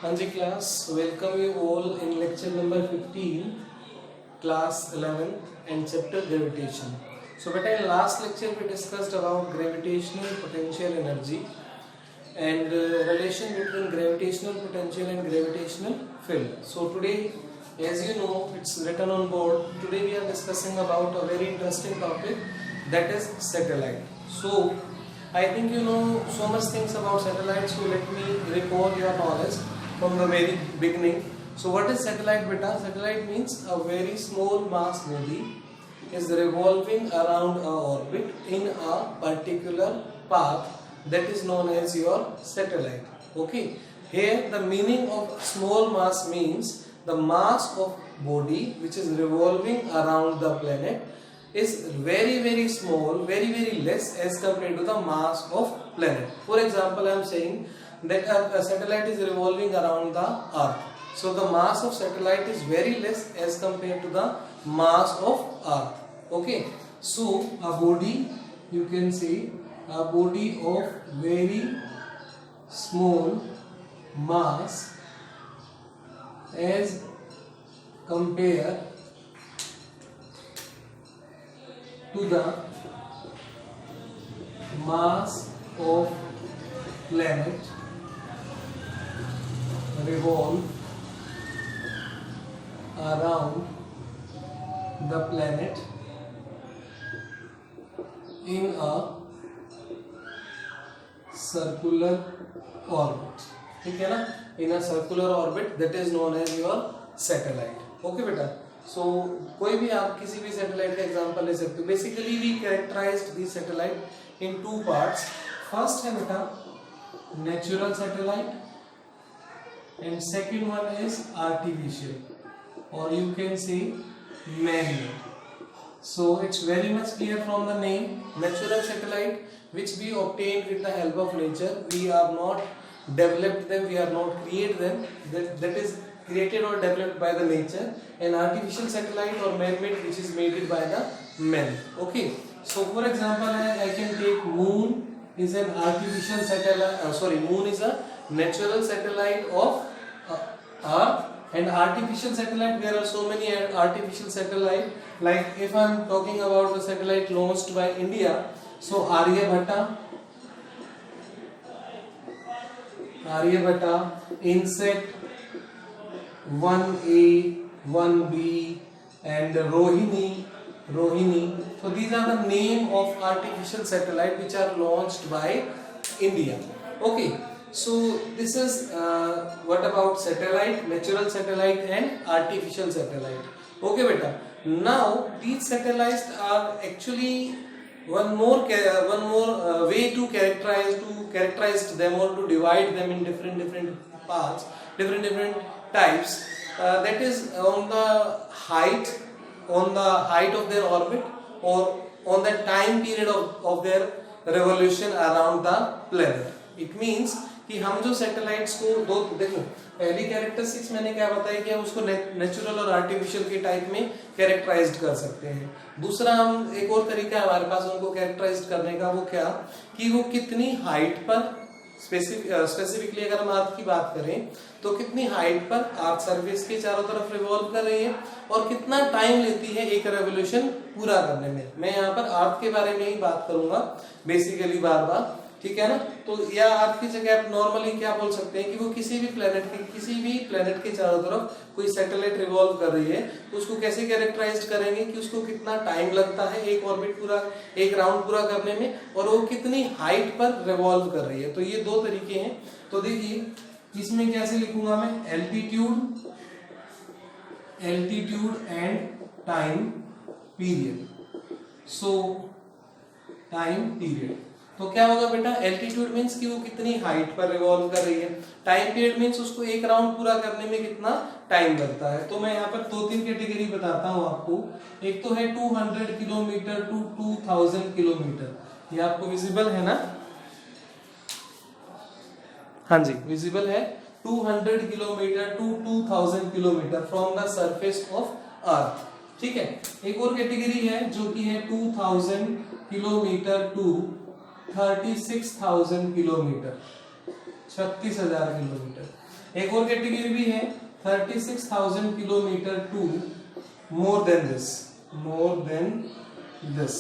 Anji class, welcome you all in lecture number 15, class 11 and chapter gravitation. So beta in last lecture we discussed about gravitational potential energy and relation between gravitational potential and gravitational field. So today, as you know, it's written on board. Today we are discussing about a very interesting topic, that is satellite. So I think you know so much things about satellites, so let me recall your knowledge from the very beginning. So what is satellite beta? Satellite means a very small mass body is revolving around a orbit in a particular path, that is known as your satellite. Okay, here the meaning of small mass means the mass of body which is revolving around the planet is very small, very less as compared to the mass of planet. For example, I am saying that a satellite is revolving around the earth, so the mass of satellite is very less as compared to the mass of earth. Okay, so a body, you can say a body of very small mass as compared to the mass of planet revolve around the planet in a circular orbit. ठीक है ना, in a circular orbit, that is known as your satellite. Okay बेटा, so कोई भी आप किसी भी satellite का एग्जांपल ले सकते हो. Basically we characterized the satellite into parts. First है बेटा natural satellite and second one is artificial, or you can say man-made. So it's very much clear from the name. Natural satellite, which we obtained with the help of nature. We are not developed them, we are not create them. That is created or developed by the nature. And artificial satellite or man-made, which is made by the man. Okay. So for example, I can take moon is an artificial satellite. Moon is a natural satellite of Earth. And artificial satellite, there are so many artificial satellite. Like if I am talking about the satellite launched by India, so Aryabhatta, INSET 1A, 1B, and Rohini. So these are the name of artificial satellite which are launched by India. Okay. So this is what about satellite, natural satellite and artificial satellite. Okay beta. Now these satellites are actually one more way to characterize them or to divide them in different parts, different types. That is on the height of their orbit or on the time period of their revolution around the planet. It means कि हम जो satellites को दो देखो, पहली characteristics मैंने क्या बताया कि हम उसको नेचुरल और आर्टिफिशियल के टाइप में कैरेक्टराइज्ड कर सकते हैं. दूसरा हम एक और तरीका है हमारे पास उनको कैरेक्टराइज्ड करने का, वो क्या कि वो कितनी हाइट पर स्पेसिफिकली अगर हम अर्थ की बात करें तो कितनी हाइट पर अर्थ सरफेस के चारों तरफ रिवॉल्व कर रही है और कितना टाइम लेती है एक रेवोल्यूशन पूरा करने में. मैं यहाँ पर अर्थ के बारे में ही बात करूंगा बेसिकली बार, ठीक है ना. तो या अर्थ की जगह आप नॉर्मली क्या बोल सकते हैं कि वो किसी भी प्लेनेट के चारों तरफ कोई सैटेलाइट रिवॉल्व कर रही है, तो उसको कैसे कैरेक्टराइज्ड करेंगे कि उसको कितना टाइम लगता है एक राउंड पूरा करने में और वो कितनी हाइट पर रिवॉल्व कर रही है. तो ये दो तरीके हैं. तो देखिए इसमें कैसे लिखूंगा मैं, altitude and time period. So time period तो क्या होगा बेटा, एल्टीट्यूड मींस कि वो कितनी हाइट पर रिवॉल्व कर रही है, टाइम पीरियड मींस उसको एक राउंड पूरा करने में कितना टाइम लगता है. तो मैं यहाँ पर दो तीन कैटेगरी बताता हूँ आपको. एक तो है 200 किलोमीटर टू 2000 किलोमीटर. ये आपको विजिबल है ना? हाँ जी विजिबल है. 200 kilometre to 2000 kilometre from the surface of earth. ठीक है. एक और कैटेगरी है जो कि है 2000 किलोमीटर टू 36,000 किलोमीटर, 36,000 किलोमीटर. एक और कैटेगरी भी है 36,000 kilometre to more than this,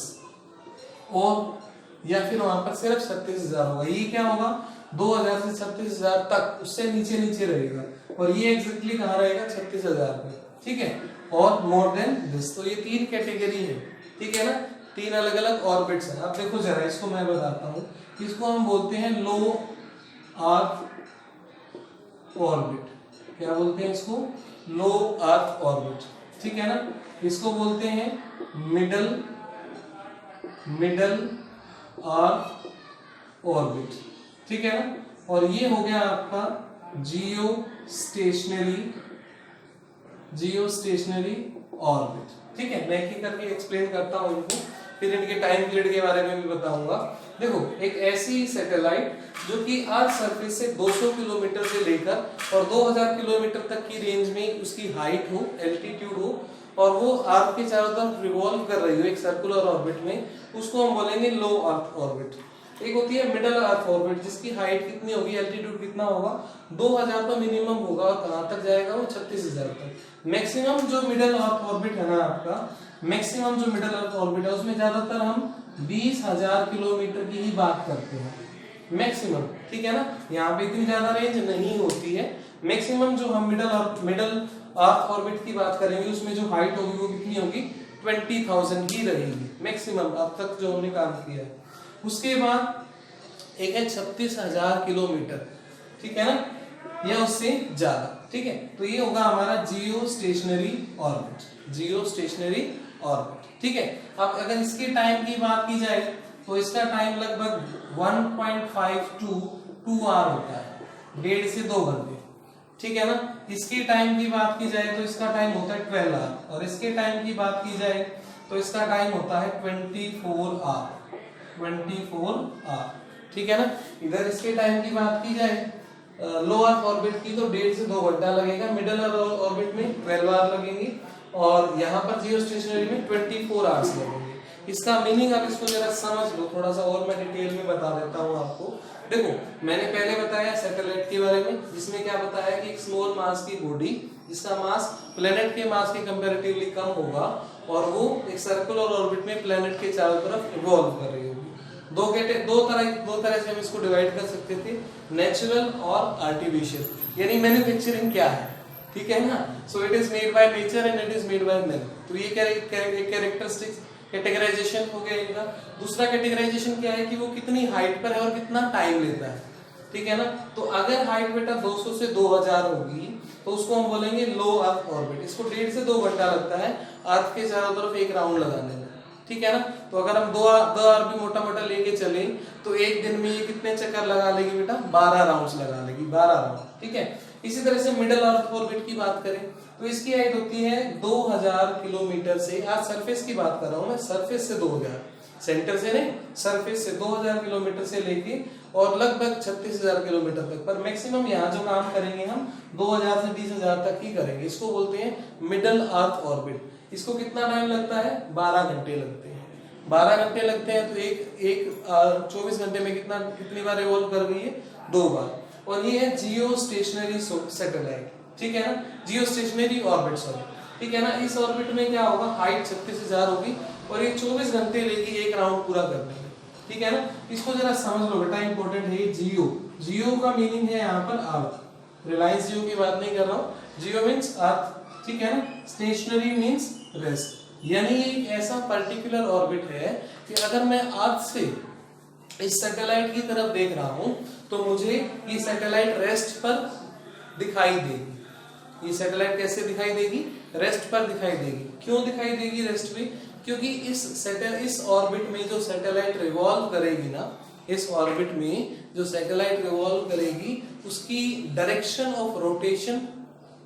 और या फिर वहां पर सिर्फ 36,000 होगा। ये क्या होगा 2000 से 36,000 तक, उससे नीचे नीचे रहेगा, और ये एग्जैक्टली कहाँ रहेगा 36,000 पे, ठीक है। और मोर देन दिस, तो ये 3 कैटेगरी है, ठीक है ना, 3 अलग अलग ऑर्बिट्स हैं। अब देखो जरा इसको मैं बताता हूँ, इसको हम बोलते हैं लो अर्थ ऑर्बिट। क्या बोलते हैं इसको? लो अर्थ ऑर्बिट, ठीक है ना। इसको बोलते हैं मिडल अर्थ ऑर्बिट, ठीक है ना। और ये हो गया आपका जियो स्टेशनरी ऑर्बिट, ठीक है। मैं एक करके एक्सप्लेन करता हूँ इनको, फिर इनके टाइम पीरियड के बारे में भी बताऊंगा। देखो एक ऐसी सैटेलाइट जो कि अर्थ सरफेस से 200 किलोमीटर से लेकर और 2000 किलोमीटर तक की रेंज में उसकी हाइट हो, एल्टीट्यूड हो, और वो अर्थ के चारों तरफ रिवॉल्व कर रही हो एक सर्कुलर ऑर्बिट में, उसको हम बोलेंगे लो अर्थ ऑर्बिट। एक होती है मिडल अर्थ ऑर्बिट, जिसकी हाइट कितनी होगी, एल्टीट्यूड कितना होगा, 2000 तो मिनिमम होगा, और कहां तक जाएगा वो 36,000 तक। मैक्सिमम जो मिडल अर्थ ऑर्बिट है ना आपका, मैक्सिमम जो मिडल अर्थ ऑर्बिट है उसमें ज्यादातर हम 20,000 किलोमीटर की ही बात करते हैं, मैक्सिमम, ठीक है ना। यहाँ पे इतनी ज्यादा रेंज नहीं होती है। मैक्सिमम जो हम मिडल अर्थ ऑर्बिट की बात करेंगे उसमें जो हाइट होगी वो कितनी होगी, 20,000 ही रहेगी मैक्सिमम अब तक जो हमने काम किया है। उसके बाद एक है 36,000 किलोमीटर, ठीक है ना, या उससे ज्यादा, ठीक है। तो ये होगा हमारा जियो स्टेशनरी ऑर्बिट, ठीक है। अब अगर इसके टाइम की बात की जाए तो इसका टाइम लगभग 1.5 to 2 आवर होता है, 1.5 से 2 घंटे, ठीक है ना। इसके टाइम की बात की जाए तो इसका टाइम होता है 12 आवर, और इसके टाइम की बात की जाए तो इसका टाइम होता है 24 आवर, ठीक है ना। इधर इसके टाइम की बात की जाए लोअर ऑर्बिट की तो 1.5 से 2 घंटा लगेगा, मिडल ऑर्बिट में 12 आवर लगेंगे, और यहाँ पर जियो स्टेशनरी में 24 आवर्स लगेंगे। इसका मीनिंग आप इसको जरा समझ लो थोड़ा सा, और मैं डिटेल में बता देता हूँ आपको। देखो मैंने पहले बताया सैटेलाइट के बारे में, जिसमें क्या बताया कि एक स्मॉल मास की बॉडी जिसका मास प्लेनेट के मास के कंपैरेटिवली कम होगा, और वो एक सर्कुलर ऑर्बिट में प्लेनेट के चारों तरफ रिवॉल्व कर रही होगी। दो तरह से हम इसको डिवाइड कर सकते थे, नेचुरल और आर्टिफिशियल। यानी मैन्युफैक्चरिंग क्या है, ठीक है ना। So it is made by nature and it is made by man. तो ये कैरेक्टरिस्टिक्स कैटेगराइजेशन हो गया इनका। दूसरा कैटेगराइजेशन क्या है कि वो कितनी हाइट पर है और कितना टाइम लेता है, ठीक है ना। तो अगर हाइट बेटा 200 से 2000 होगी तो उसको हम बोलेंगे लो अर्थ ऑर्बिट। इसको 1.5 से 2 घंटा लगता है अर्थ के चारों तरफ एक राउंड लगाने में, ठीक है ना। तो अगर हम 2 आवर भी मोटा मोटा लेके चले तो एक दिन में ये कितने चक्कर लगा लेगी बेटा, 12 राउंड्स लगा लेगी, 12 राउंड, ठीक है। इसी तरह से मिडल अर्थ ऑर्बिट की बात करें तो इसकी हाइट होती है 2000 किलोमीटर से, आज सरफेस की बात कर रहा हूं मैं, सरफेस से 2000, सेंटर से नहीं, सरफेस से 2000 किलोमीटर से लेके और लगभग 36,000 किलोमीटर तक। पर मैक्सिमम यहाँ जो काम करेंगे हम 2000 से 20,000 तक ही करेंगे। इसको बोलते हैं मिडल अर्थ ऑर्बिट। इसको कितना टाइम लगता है, 12 घंटे लगते हैं। 12 घंटे लगते हैं तो एक 24 घंटे में कितनी बार रिवॉल्व कर रही है, 2 बार। और ये है जियो स्टेशनरी सैटेलाइट, ठीक है ना, जियो स्टेशनरी ऑर्बिट, सॉरी, ठीक है ना। इस ऑर्बिट में क्या होगा, हाइट 36,000 होगी और ये 24 घंटे लेगी एक राउंड पूरा करने में, ठीक है ना। इसको जरा समझ लो बेटा, इंपॉर्टेंट है जियो का मीनिंग है यहाँ पर अर्थ। रिलायंस जियो की बात नहीं कर रहा हूँ, जियो मीन्स अर्थ, ठीक है ना। स्टेशनरी मीन्स रेस्ट, यानी एक ऐसा पर्टिकुलर ऑर्बिट है कि अगर मैं अर्थ से इस सैटेलाइट की तरफ देख रहा हूं तो मुझे ये सैटेलाइट रेस्ट पर दिखाई देगी। ये सैटेलाइट कैसे दिखाई देगी, रेस्ट पर दिखाई देगी। क्यों दिखाई देगी रेस्ट पे, क्योंकि इस ऑर्बिट में जो सैटेलाइट रिवॉल्व करेगी ना, इस ऑर्बिट में जो सैटेलाइट रिवॉल्व करेगी उसकी डायरेक्शन ऑफ रोटेशन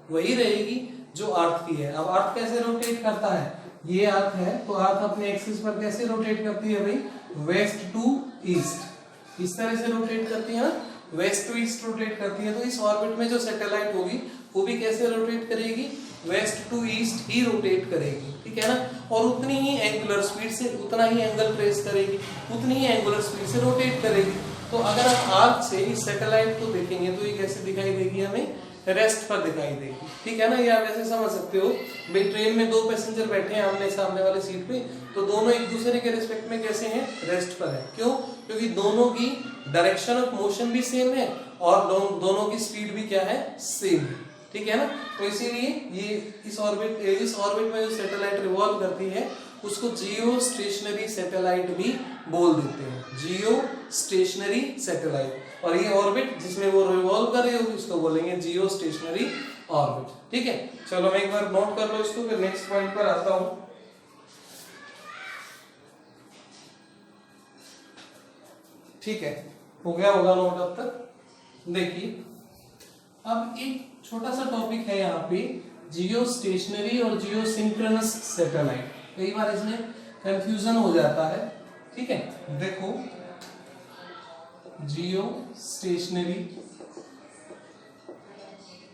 वही रहेगी जो अर्थ की है। अब अर्थ कैसे रोटेट करता है, ये अर्थ है तो अर्थ अपने एक्सिस पर कैसे रोटेट करती है भाई, वेस्ट टू ईस्ट, इस तरह से रोटेट करती है, वेस्ट टू ईस्ट रोटेट करती है। तो इस ऑर्बिट में जो सैटेलाइट होगी वो भी कैसे रोटेट करेगी, वेस्ट टू ईस्ट ही रोटेट करेगी, ठीक है ना। और उतनी ही एंगुलर स्पीड से, उतना ही एंगल ट्रेस करेगी, उतनी ही एंगुलर स्पीड से रोटेट करेगी। तो अगर हम अर्थ से इस सैटेलाइट को देखेंगे तो ये कैसे दिखाई देगी हमें, रेस्ट पर दिखाई देगी, ठीक है ना। ये आप ऐसे समझ सकते हो, भाई ट्रेन में दो पैसेंजर बैठे हैं आमने सामने वाले सीट पे, तो दोनों एक दूसरे के रिस्पेक्ट में कैसे हैं, रेस्ट पर है। क्यों? क्योंकि दोनों की डायरेक्शन ऑफ मोशन भी सेम है और दोनों की स्पीड भी क्या है, सेम है, ठीक है ना। तो इसीलिए ये इस ऑर्बिट में जो सैटेलाइट रिवॉल्व करती है उसको जियो स्टेशनरी सैटेलाइट भी बोल देते हैं, जियो स्टेशनरी सैटेलाइट। और ये ऑर्बिट जिसमें वो रिवॉल्व कर रही होगी उसको बोलेंगे जियो स्टेशनरी ऑर्बिट, ठीक है। चलो मैं एक बार नोट कर लो इसको, फिर नेक्स्ट पॉइंट पर आता हूं। ठीक है, हो गया होगा नोट अब तक। देखिए अब एक छोटा सा टॉपिक है यहाँ पे, जियो स्टेशनरी और जियो सिंक्रोनस सैटेलाइट। कई बार इसमें कंफ्यूजन हो जाता है, ठीक है। देखो जियो stationery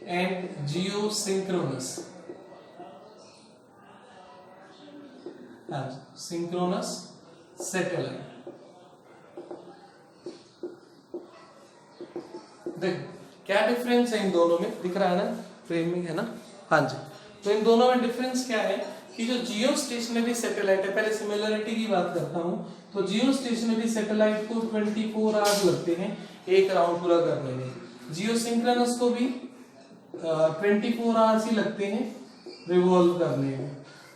and Jio synchronous, synchronous satellite. देखो क्या डिफरेंस है इन दोनों में, दिख रहा है ना, फ्रेमिंग है ना, हाँ जी। तो इन दोनों में डिफरेंस क्या है कि जो जियो स्टेशनरी सैटेलाइट है, पहले सिमिलरिटी की बात करता हूं, तो जियो स्टेशनरी सैटेलाइट को 24 आवर्स लगते हैं एक राउंड पूरा करने में, जियो सिंक्रोनस को भी 24 आवर्स ही लगते हैं रिवॉल्व करने में,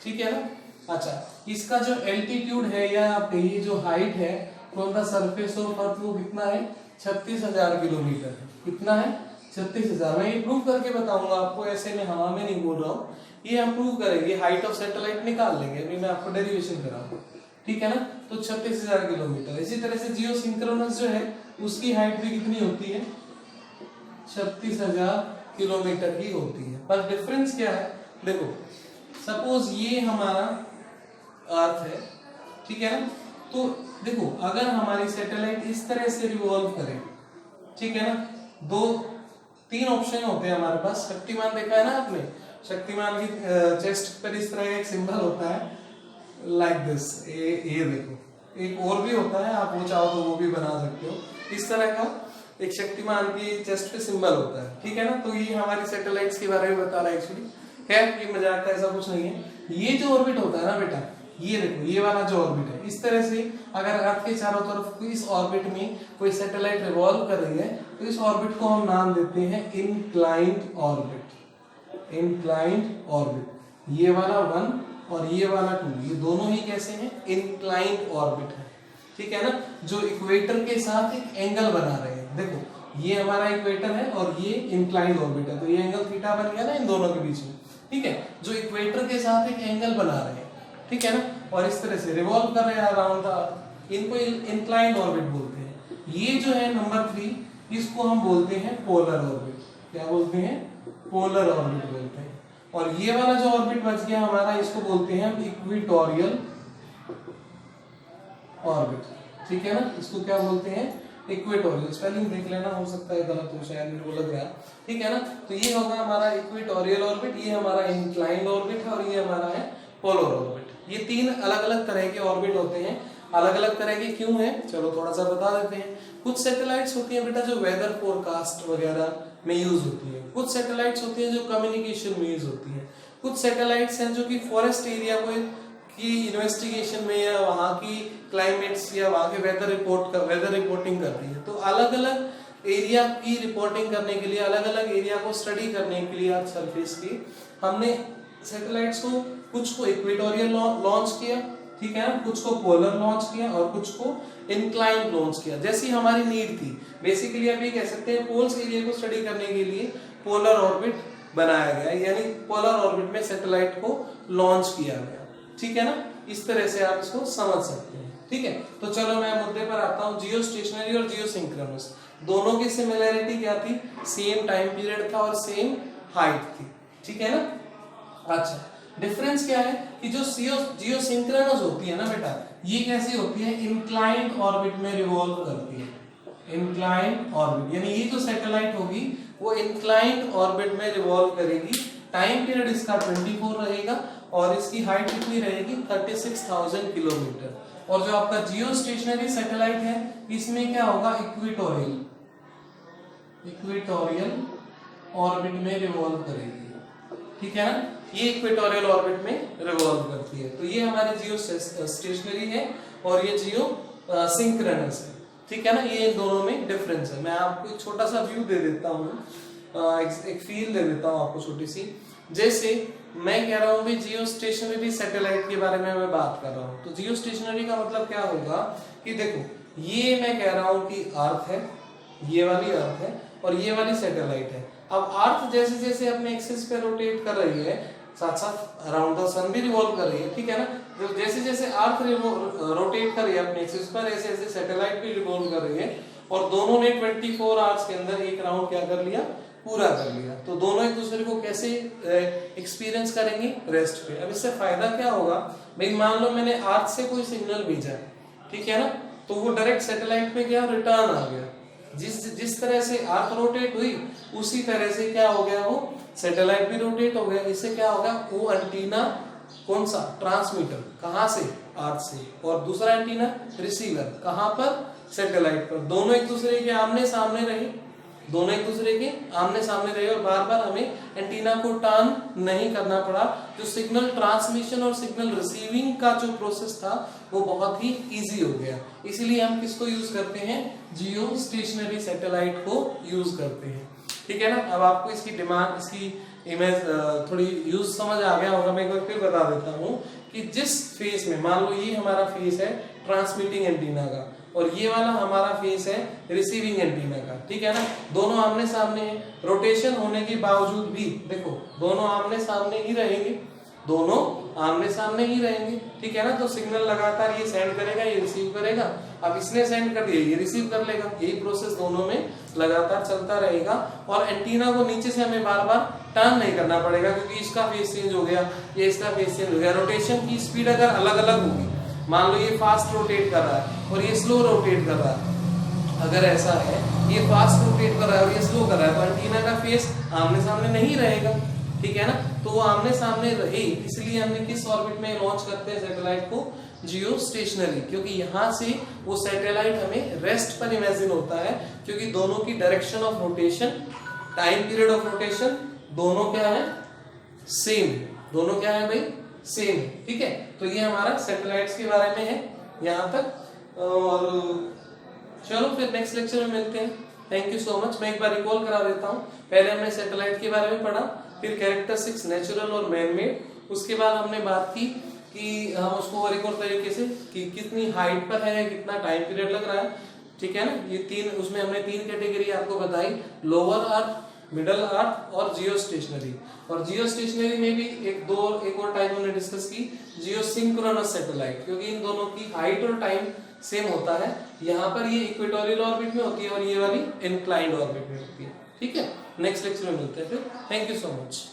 ठीक है ना। अच्छा, इसका जो एल्टीट्यूड है या ये जो हाइट है फ्रॉम द सरफेस ऑफ अर्थ वो कितना है, 36,000 किलोमीटर है। कितना है, 36,000। मैं ये प्रूव करके बताऊंगा आपको, ऐसे में हवा में नहीं बोल रहा हूँ, ये हम प्रूव करेंगे, हाइट ऑफ सैटेलाइट निकाल लेंगे, अभी मैं आपको डेरिवेशन कराऊंगा, ठीक है ना। तो 36,000 किलोमीटर। इसी तरह से जियो सिंक्रोनस जो है उसकी हाइट भी कितनी होती है, 36,000 किलोमीटर की होती है। पर डिफरेंस क्या है, देखो सपोज ये हमारा अर्थ है, ठीक है ना। तो देखो अगर हमारी सैटेलाइट इस तरह से रिवॉल्व करे, ठीक है ना, तीन ऑप्शन होते हैं हमारे पास। शक्तिमान देखा है ना आपने, शक्तिमान की चेस्ट पर इस तरह एक सिंबल होता है लाइक दिस, ये देखो। एक और भी होता है, आप वो चाहो तो वो भी बना सकते हो, इस तरह का एक शक्तिमान की चेस्ट पे सिंबल होता है, ठीक है ना। तो ये हमारी सैटेलाइट्स के बारे में बता रहा है एक्चुअली, खैर ये मजाक का, ऐसा कुछ नहीं है। ये जो ऑर्बिट होता है ना बेटा, ये देखो ये वाला जो ऑर्बिट है, इस तरह से अगर अर्थ के चारों तरफ इस ऑर्बिट में कोई सैटेलाइट रिवॉल्व कर रही है तो इस ऑर्बिट को हम नाम देते हैं इंक्लाइंड ऑर्बिट। इंक्लाइंड ऑर्बिट, ये वाला 1 और ये वाला 2, ये दोनों ही कैसे हैं, इंक्लाइंड ऑर्बिट है, ठीक है ना, जो इक्वेटर के साथ एक एंगल बना रहे हैं। देखो ये हमारा इक्वेटर है और ये इंक्लाइंड ऑर्बिट है, तो ये एंगल थीटा बन गया ना इन दोनों के बीच में, ठीक है, जो इक्वेटर के साथ एक एंगल बना रहे हैं, ठीक है ना, और इस तरह से रिवॉल्व कर रहे हैं अराउंड द, इनको इंक्लाइंड ऑर्बिट बोलते हैं। ये जो है नंबर 3, इसको हम बोलते हैं पोलर ऑर्बिट। क्या बोलते हैं, पोलर ऑर्बिट बोलते हैं। और ये वाला जो ऑर्बिट बच गया हमारा, इसको बोलते हैं हम इक्वेटोरियल ऑर्बिट, ठीक है ना, इसको क्या बोलते हैं, इक्वेटोरियल। स्पेलिंग देख लेना, हो सकता है गलत हो, शायद मेरे को लग रहा है, ठीक है ना। तो ये होगा हमारा इक्वेटोरियल ऑर्बिट, ये हमारा इंक्लाइंड ऑर्बिट है और ये हमारा है पोलर ऑर्बिट। ये तीन अलग अलग तरह के ऑर्बिट होते हैं। अलग अलग तरह के क्यों हैं, चलो थोड़ा सा बता देते हैं। कुछ सैटेलाइट्स होती हैं बेटा जो वेदर फोरकास्ट वगैरह में यूज होती है, कुछ सैटेलाइट्स होती हैं जो कम्युनिकेशन में यूज होती है, कुछ सैटेलाइट्स हैं जो कि फॉरेस्ट एरिया को की इन्वेस्टिगेशन में या वहाँ की क्लाइमेट्स या वहाँ के वेदर रिपोर्टिंग करती है। तो अलग अलग एरिया की रिपोर्टिंग करने के लिए, अलग अलग एरिया को स्टडी करने के लिए अर्थ सरफेस की, हमने सैटेलाइट्स को कुछ को इक्वेटोरियल लॉन्च किया, ठीक है ना, कुछ को पोलर लॉन्च किया और कुछ को इंक्लाइंड लॉन्च किया, जैसी हमारी नीड थी। बेसिकली आप ये कह सकते हैं पोल्स एरिया को स्टडी करने के लिए पोलर ऑर्बिट बनाया गया, यानी पोलर ऑर्बिट में सैटेलाइट को लॉन्च किया गया, ठीक है ना। इस तरह से आप इसको समझ सकते हैं, ठीक है। तो चलो मैं मुद्दे पर आता हूँ। जियो स्टेशनरी और जियो सिंक्रोनस दोनों की सिमिलरिटी क्या थी, सेम टाइम पीरियड था और सेम हाइट थी, ठीक है ना। अच्छा, डिफरेंस क्या है कि जो जियो सिंक्रोनस होती है ना बेटा, ये कैसी होती है, इंक्लाइंड ऑर्बिट में रिवॉल्व करती है। इंक्लाइंड ऑर्बिट यानी ये जो सैटेलाइट होगी वो इंक्लाइंड ऑर्बिट में रिवॉल्व करेगी। टाइम पीरियड इसका 24 रहेगा और इसकी हाइट कितनी रहेगी, 36,000 किलोमीटर। और जो आपका जियो स्टेशनरी सैटेलाइट है इसमें क्या होगा, इक्वेटोरियल ऑर्बिट में रिवॉल्व करेगी, ठीक है ना। ये इक्वेटोरियल ऑर्बिट में रिवॉल्व करती है। तो ये हमारे जियो स्टेशनरी है और ये जियो सिंक्रोनस है, ठीक है ना। ये इन दोनों में डिफरेंस है। मैं आपको एक छोटा सा व्यू दे देता हूँ, एक फील दे देता हूँ आपको छोटी सी। जैसे मैं कह रहा हूँ भी जियो स्टेशनरी सैटेलाइट के बारे में मैं बात कर रहा हूँ, तो जियो स्टेशनरी का मतलब क्या होगा कि देखो ये मैं कह रहा हूँ कि अर्थ है, ये वाली अर्थ है और ये वाली सैटेलाइट है। अब अर्थ जैसे जैसे अपने एक्सिस पे रोटेट कर रही है, साथ साथ अराउंड द सन भी रिवॉल्व कर रही है, ठीक है ना। जो जैसे जैसे अर्थ रोटेट कर रही है अपने एक्सिस पर, ऐसे ऐसे सैटेलाइट भी रिवॉल्व कर रही है और दोनों ने 24 आवर्स के अंदर एक राउंड क्या कर लिया, पूरा कर लिया। तो दोनों एक दूसरे को कैसे एक्सपीरियंस करेंगे, रेस्ट पे। अब इससे फायदा क्या होगा भाई, मान लो मैंने अर्थ से कोई सिग्नल भेजा, ठीक है ना, तो वो डायरेक्ट सैटेलाइट पे क्या रिटर्न आ गया। जिस तरह से अर्थ रोटेट हुई उसी तरह से क्या हो गया, वो सैटेलाइट भी रोटेट हो गया। इससे क्या होगा, वो एंटीना कौन सा, ट्रांसमीटर, कहां से, अर्थ से, और दूसरा एंटीना रिसीवर कहां पर, सैटेलाइट पर। दोनों एक दूसरे के आमने सामने रहे, दोनों एक दूसरे के आमने सामने रहे और बार बार हमें एंटीना को टर्न नहीं करना पड़ा। जो सिग्नल ट्रांसमिशन और सिग्नल रिसीविंग का जो प्रोसेस था वो बहुत ही इजी हो गया। इसीलिए हम किसको यूज करते हैं, जियो स्टेशनरी सैटेलाइट को यूज करते हैं, ठीक है ना। अब आपको इसकी डिमांड, इसकी इमेज थोड़ी यूज समझ आ गया होगा। मैं एक बार फिर बता देता हूँ कि जिस फेस में, मान लो ये हमारा फेस है ट्रांसमिटिंग एंटीना का और ये वाला हमारा फेस है रिसीविंग एंटीना का, ठीक है ना। दोनों आमने सामने हैं, रोटेशन होने के बावजूद भी देखो दोनों आमने सामने ही रहेंगे, दोनों आमने सामने ही रहेंगे, ठीक है ना। तो सिग्नल लगातार ये सेंड करेगा, ये रिसीव करेगा। अब इसने सेंड कर दिया, ये रिसीव कर लेगा। यही प्रोसेस दोनों में लगातार चलता रहेगा और एंटीना को नीचे से हमें बार बार टर्न नहीं करना पड़ेगा, क्योंकि इसका फेस चेंज हो गया, ये इसका फेस चेंज हो गया। रोटेशन की स्पीड अगर अलग अलग होगी, मान लो ये फास्ट रोटेट कर रहा है और ये स्लो रोटेट कर रहा है, अगर ऐसा है ये फास्ट रोटेट कर रहा है और ये स्लो कर रहा है, तो एंटीना का फेस आमने सामने नहीं रहेगा, ठीक है ना। तो वो आमने सामने रहे, इसलिए हमने किस ऑर्बिट में लॉन्च करते हैं सैटेलाइट को, जियो स्टेशनरी, क्योंकि यहाँ से वो सैटेलाइट हमें रेस्ट पर इमेजिन होता है, क्योंकि दोनों की direction of rotation, time period of rotation दोनों क्या है, सेम, दोनों क्या है भाई, सेम है, ठीक है। तो ये हमारा सैटेलाइट्स के बारे में है यहाँ तक। और चलो फिर नेक्स्ट लेक्चर में मिलते हैं। Thank you so much. मैं एक बार रिकॉल करा देता हूँ। पहले हमने सैटेलाइट के बारे में पढ़ा, फिर कैरेक्टरिस्टिक्स नेचुरल और मैन मेड, उसके बाद हमने बात की कि हम उसको रिकॉल तरीके से कि कितनी हाइट पर है, कितना टाइम पीरियड लग रहा है, ठीक है ना। ये तीन, उसमें हमने 3 कैटेगरी आपको बताई, लोअर अर्थ, मिडल अर्थ और जियो स्टेशनरी। और जियो स्टेशनरी में भी एक और टाइप हमने डिस्कस की, जियो सिंक्रोनस सैटेलाइट, क्योंकि इन दोनों की हाइट और टाइम सेम होता है। यहाँ पर ये इक्वेटोरियल ऑर्बिट में होती है और ये वाली इंक्लाइंड ऑर्बिट में होती है, ठीक है। नेक्स्ट लेक्चर में मिलते हैं फिर। Thank you so much.